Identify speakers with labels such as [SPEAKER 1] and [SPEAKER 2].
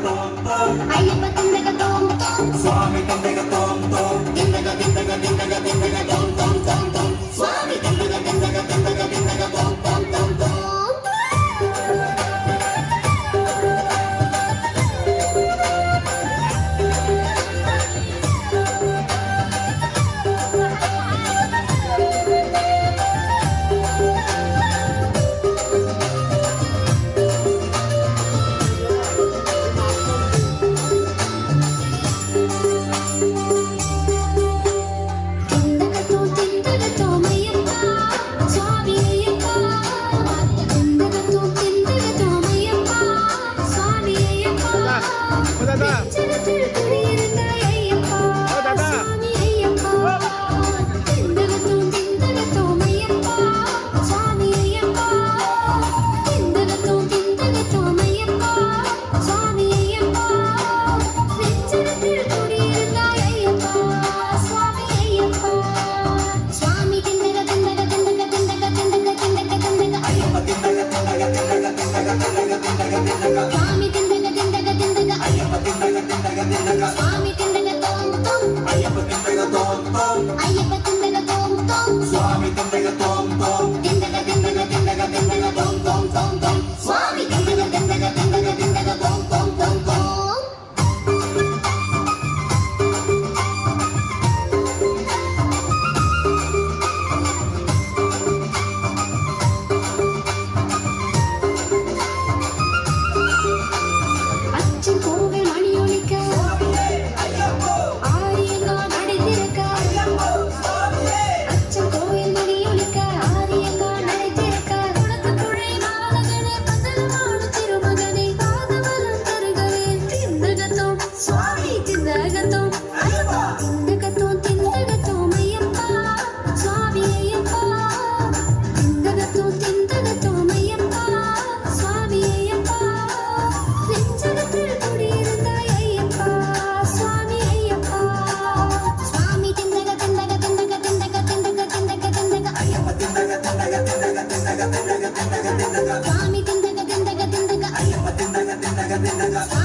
[SPEAKER 1] Ayyappa திண்டக Tomar Tomar
[SPEAKER 2] Swami திண்டக Tomar Tomar
[SPEAKER 1] திண்டக திண்டக திண்டக திண்டக Tomar Tomar Tomar Tomar Swami திண்டக திண்டக திண்டக திண்டக Tomar Tomar Tomar Tomar Swami tindaga tindaga tindaga Ayyappa tindaga tindaga tindaga Swami tindaga tom tom Ayyappa tindaga tom tom Ayyappa tindaga tom tom Swami tindaga tom tom Tindaga tindaga tindaga tindaga tom tom tom tom Swami tindaga tindaga tindaga tindaga tom tom tom tom Swami tindaga tindaga tindaga Ayyappa tindaga tindaga tindaga